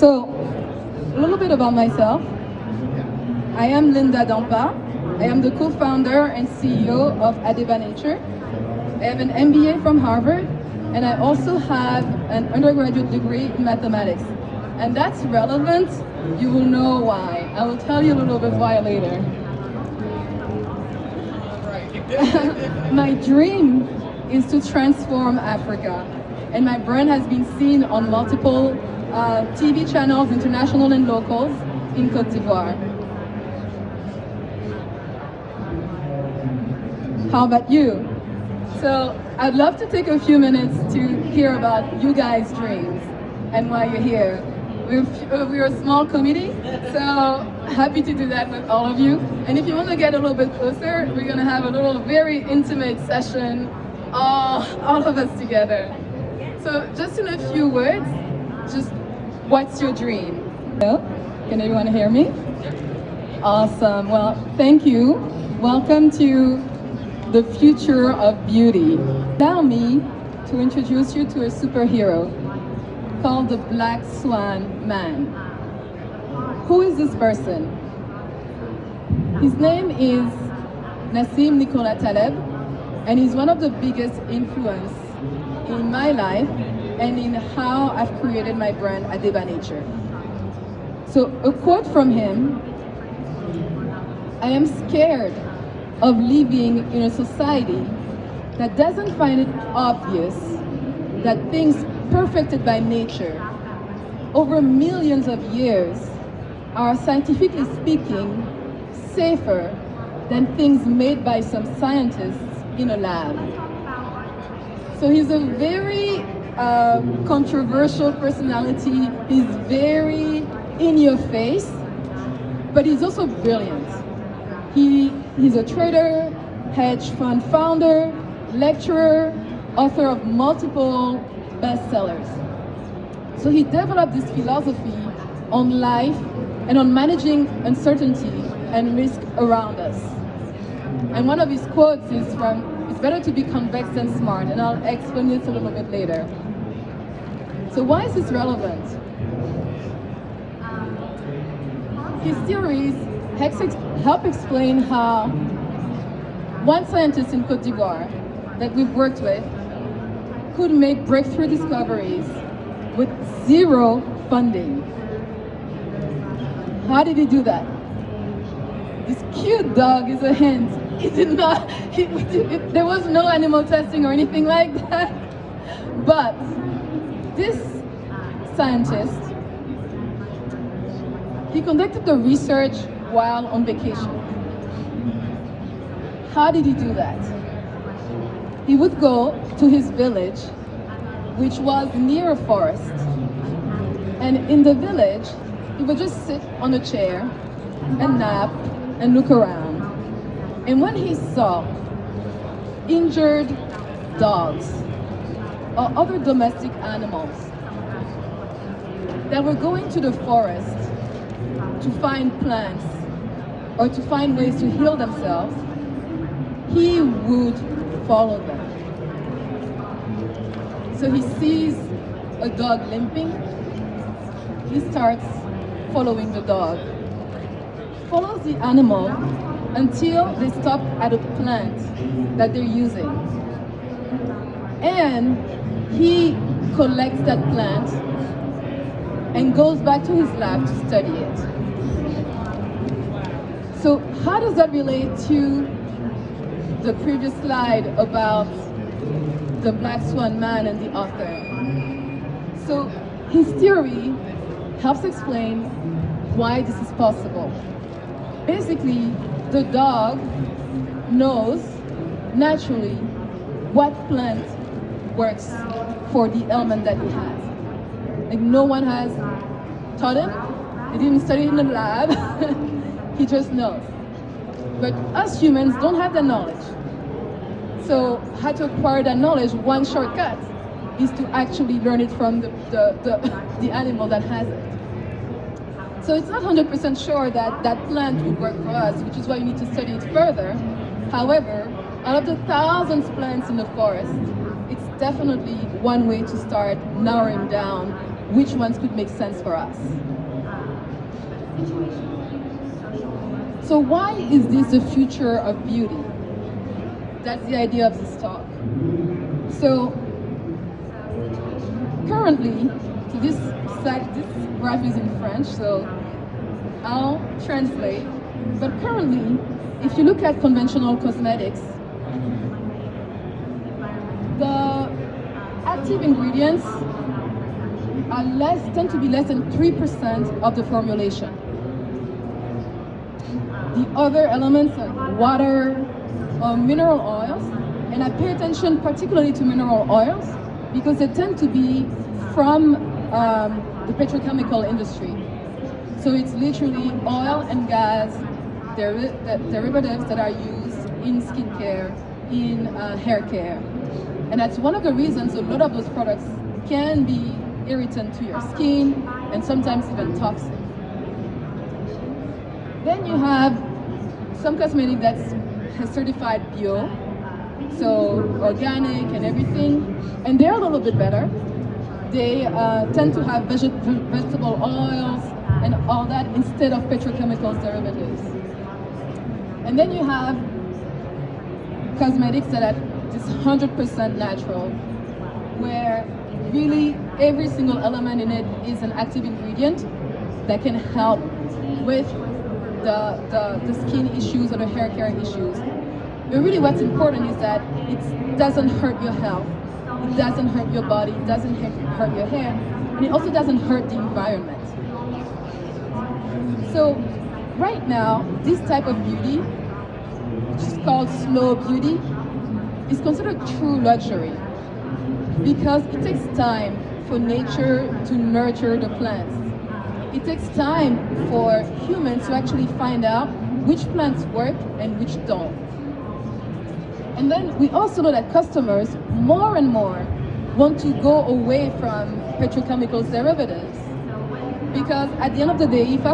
So, a little bit about myself. I am Linda Dampa. I am the co-founder and CEO of Adeba Nature. I have an MBA from Harvard, and I also have an undergraduate degree in mathematics. And that's relevant. You will know why. I will tell you a little bit why later. My dream is to transform Africa, and my brand has been seen on multiple TV channels, international and locals, in Côte d'Ivoire. How about you? So I'd love to take a few minutes to hear about you guys' dreams and why you're here. We're a small committee, so happy to do that with all of you. And if you want to get a little bit closer, we're going to have a little very intimate session, all of us together. So just in a few words, just what's your dream? Hello? Can everyone hear me? Awesome. Well, thank you. Welcome to the future of beauty. Allow me to introduce you to a superhero called the Black Swan Man. Who is this person? His name is Nassim Nicolas Taleb, and he's one of the biggest influence in my life and in how I've created my brand Adeba Nature. So a quote from him: "I am scared of living in a society that doesn't find it obvious that things perfected by nature over millions of years are, scientifically speaking, safer than things made by some scientists in a lab." So he's a very controversial personality. He's very in your face, but he's also brilliant. He's a trader, hedge fund founder, lecturer, author of multiple bestsellers. So he developed this philosophy on life and on managing uncertainty and risk around us. And one of his quotes is from, "It's better to be convex than smart," and I'll explain this a little bit later. So why is this relevant? His theories help explain how one scientist in Côte d'Ivoire that we've worked with could make breakthrough discoveries with zero funding. How did he do that? This cute dog is a hint. There was no animal testing or anything like that. But this scientist, he conducted the research while on vacation. How did he do that? He would go to his village, which was near a forest. And in the village, he would just sit on a chair and nap and look around. And when he saw injured dogs or other domestic animals that were going to the forest to find plants or to find ways to heal themselves, he would follow them. So he sees a dog limping, he starts following the dog, follows the animal until they stop at a plant that they're using. And he collects that plant and goes back to his lab to study it. So how does that relate to the previous slide about the Black Swan Man and the author? So his theory helps explain why this is possible. Basically, the dog knows naturally what plant works for the ailment that he has. Like, no one has taught him, he didn't study in the lab, he just knows. But us humans don't have that knowledge. So how to acquire that knowledge? One shortcut is to actually learn it from the animal that has it. So it's not 100% sure that that plant would work for us, which is why you need to study it further. However, out of the thousands of plants in the forest, it's definitely one way to start narrowing down which ones could make sense for us. So why is this the future of beauty? That's the idea of this talk. So currently, so this graph is in French, so I'll translate. But currently, if you look at conventional cosmetics, the active ingredients tend to be less than 3% of the formulation. The other elements like water or mineral oils, and I pay attention particularly to mineral oils because they tend to be from the petrochemical industry. So it's literally oil and gas derivatives that are used in skincare, in hair care. And that's one of the reasons a lot of those products can be irritant to your skin and sometimes even toxic. Then you have some cosmetic that's certified bio, so organic and everything, and they're a little bit better. They tend to have vegetable oils and all that instead of petrochemicals derivatives. And then you have cosmetics that are just 100% natural, where really every single element in it is an active ingredient that can help with the skin issues or the hair care issues. But really what's important is that it doesn't hurt your health, it doesn't hurt your body, it doesn't hurt your hair, and it also doesn't hurt the environment. So right now, this type of beauty, which is called slow beauty, is considered true luxury because it takes time for nature to nurture the plants. It takes time for humans to actually find out which plants work and which don't. And then we also know that customers more and more want to go away from petrochemicals derivatives. Because at the end of the day, if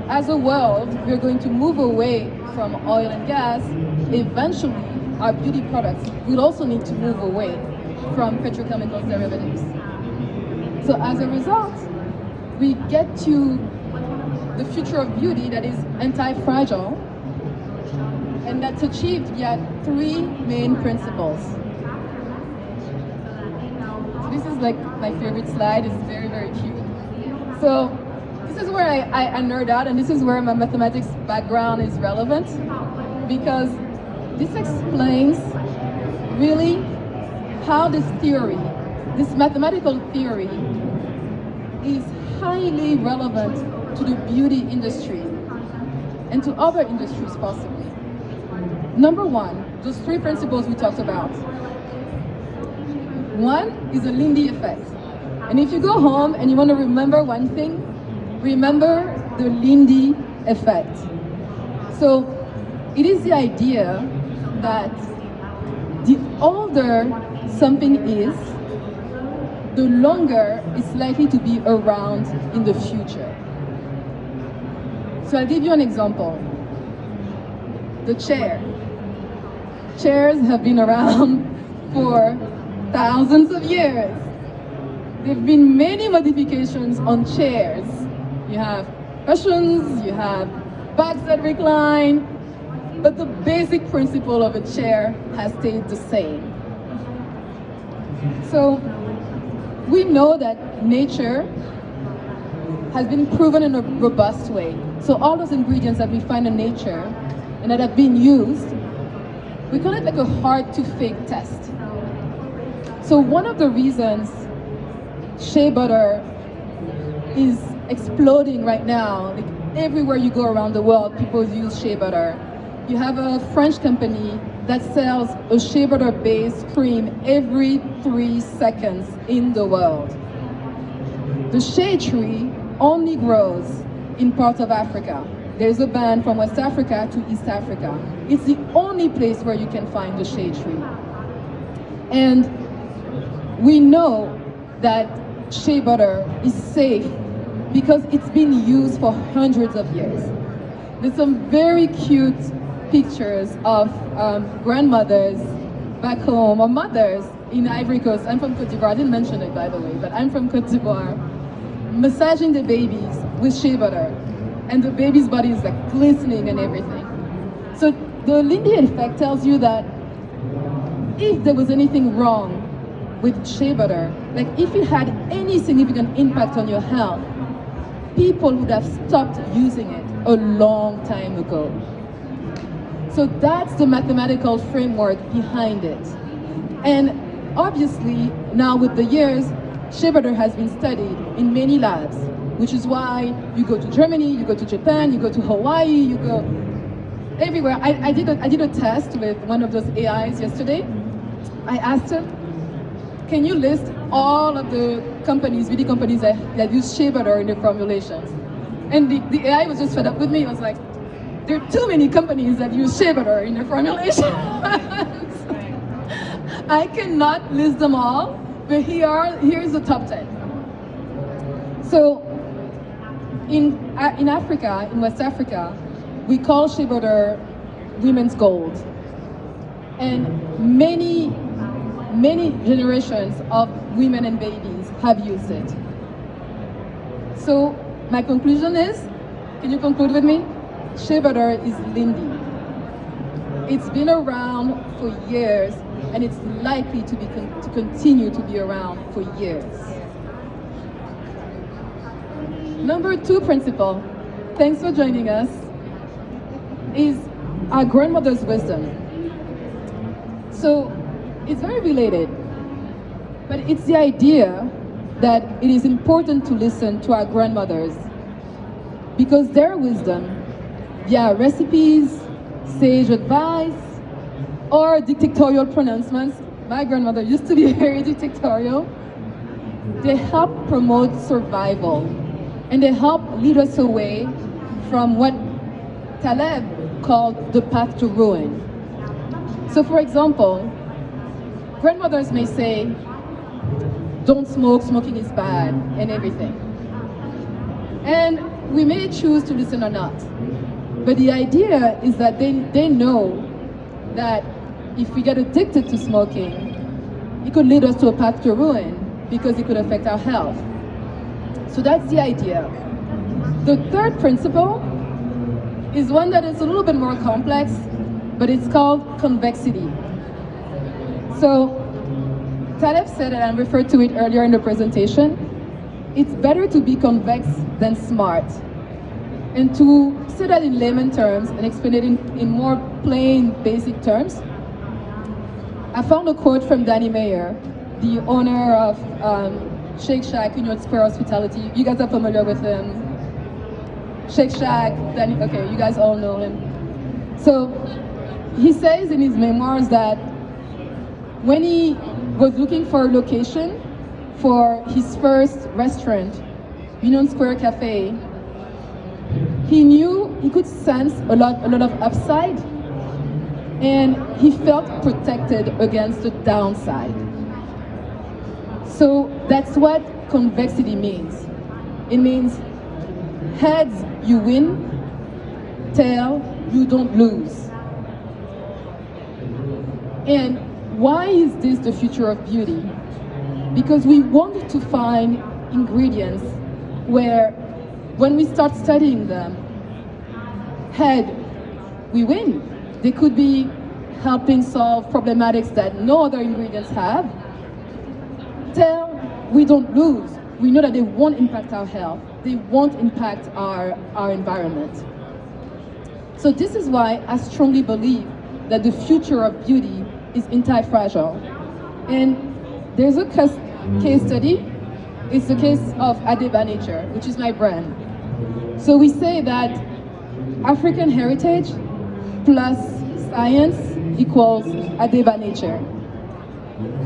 as a world we're going to move away from oil and gas, eventually our beauty products will also need to move away from petrochemicals derivatives. So as a result, we get to the future of beauty that is anti-fragile, and that's achieved via three main principles. So this is like my favorite slide. It's very, very cute. So this is where I nerd out, and this is where my mathematics background is relevant, because this explains really how this theory, this mathematical theory, is highly relevant to the beauty industry and to other industries possibly. Number one, those three principles we talked about. One is the Lindy effect. And if you go home and you want to remember one thing, remember the Lindy effect. So it is the idea that the older something is, the longer it's likely to be around in the future. So I'll give you an example. The chair. Chairs have been around for thousands of years. There have been many modifications on chairs. You have cushions, you have backs that recline, but the basic principle of a chair has stayed the same. So we know that nature has been proven in a robust way. So all those ingredients that we find in nature and that have been used, we call it like a hard to fake test. So one of the reasons shea butter is exploding right now, like everywhere you go around the world, people use shea butter. You have a French company that sells a shea butter based cream every 3 seconds in the world. The shea tree only grows in parts of Africa. There's a band from West Africa to East Africa. It's the only place where you can find the shea tree. And we know that shea butter is safe because it's been used for hundreds of years. There's some very cute pictures of grandmothers back home, or mothers in Ivory Coast. I'm from Cote d'Ivoire. I didn't mention it, by the way, but I'm from Cote d'Ivoire. massaging the babies with shea butter, and the baby's body is like glistening and everything. So the Lindy effect tells you that if there was anything wrong with shea butter, like if it had any significant impact on your health, people would have stopped using it a long time ago. So that's the mathematical framework behind it. And obviously, now with the years, shea butter has been studied in many labs, which is why you go to Germany, you go to Japan, you go to Hawaii, you go everywhere. I did a test with one of those AIs yesterday. I asked him, can you list all of the companies, beauty companies that use shea butter in their formulations? And the AI was just fed up with me. It was like, there are too many companies that use shea butter in their formulations. I cannot list them all, but here's the top 10. So in Africa, in West Africa, we call shea butter women's gold. And many generations of women and babies have used it. So my conclusion is, can you conclude with me? Shea butter is Lindy. It's been around for years, and it's likely to continue to be around for years. Number 2 principle, thanks for joining us, is our grandmother's wisdom. So it's very related, but it's the idea that it is important to listen to our grandmothers because their wisdom, via recipes, sage advice, or dictatorial pronouncements, my grandmother used to be very dictatorial, they help promote survival and they help lead us away from what Taleb called the path to ruin. So for example, grandmothers may say, don't smoke, smoking is bad, and everything. And we may choose to listen or not. But the idea is that they know that if we get addicted to smoking, it could lead us to a path to ruin because it could affect our health. So that's the idea. The third principle is one that is a little bit more complex, but it's called convexity. So Taleb said, and I referred to it earlier in the presentation, it's better to be convex than smart. And to say that in layman terms and explain it in more plain, basic terms, I found a quote from Danny Meyer, the owner of Shake Shack, Union Square Hospitality. You guys are familiar with him. Shake Shack, Danny, okay, you guys all know him. So he says in his memoirs that when he was looking for a location for his first restaurant, Union Square Cafe, he knew he could sense a lot of upside, and he felt protected against the downside. So that's what convexity means. It means heads, you win, tail, you don't lose. And why is this the future of beauty? Because we want to find ingredients where, when we start studying them, head, we win. They could be helping solve problematics that no other ingredients have. Tail, we don't lose. We know that they won't impact our health. They won't impact our environment. So this is why I strongly believe that the future of beauty is anti-fragile. And there's a case study. It's the case of Adeba Nature, which is my brand. So we say that African heritage plus science equals Adeba Nature.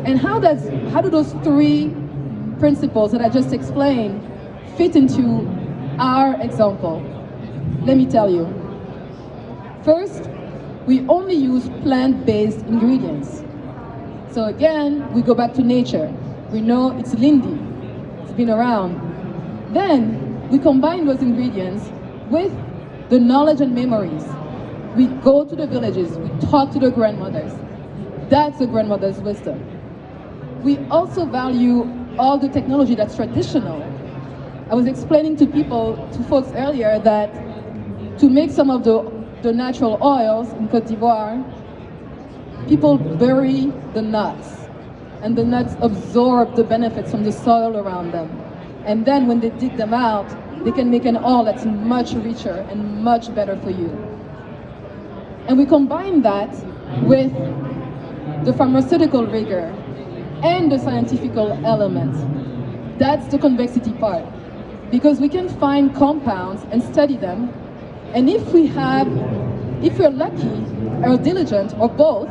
And how do those 3 principles that I just explained fit into our example? Let me tell you. First, we only use plant-based ingredients. So again, we go back to nature. We know it's Lindy. It's been around. Then we combine those ingredients with the knowledge and memories. We go to the villages, we talk to the grandmothers. That's the grandmother's wisdom. We also value all the technology that's traditional. I was explaining to folks earlier that to make some of the natural oils in Côte d'Ivoire, people bury the nuts, and the nuts absorb the benefits from the soil around them. And then when they dig them out, they can make an oil that's much richer and much better for you. And we combine that with the pharmaceutical rigor and the scientific element. That's the convexity part. Because we can find compounds and study them, and if we're lucky or diligent or both,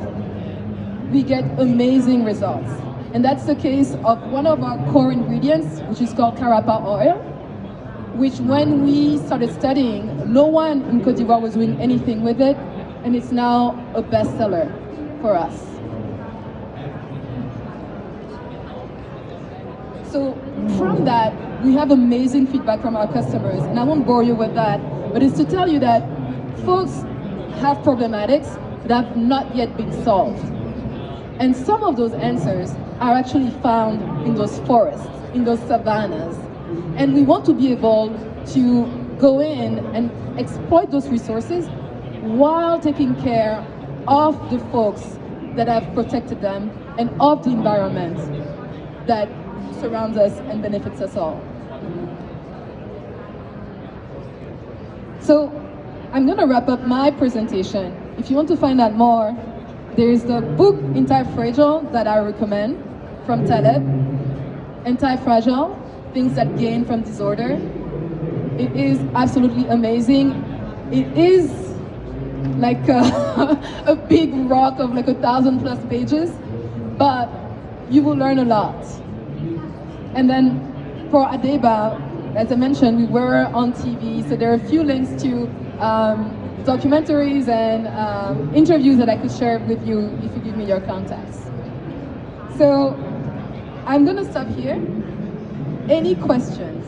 we get amazing results. And that's the case of one of our core ingredients, which is called carapa oil, which when we started studying, no one in Côte d'Ivoire was doing anything with it, and it's now a bestseller for us. So from that, we have amazing feedback from our customers, and I won't bore you with that, but it's to tell you that folks have problematics that have not yet been solved. And some of those answers are actually found in those forests, in those savannas. And we want to be able to go in and exploit those resources while taking care of the folks that have protected them and of the environment that surrounds us and benefits us all. So I'm going to wrap up my presentation. If you want to find out more, there's the book Antifragile that I recommend from Taleb. Antifragile, Things That Gain from Disorder. It is absolutely amazing. It is like a big rock of like 1,000+ pages, but you will learn a lot. And then for Adeba, as I mentioned, we were on TV, so there are a few links to documentaries and interviews that I could share with you if you give me your contacts. So I'm going to stop here. Any questions?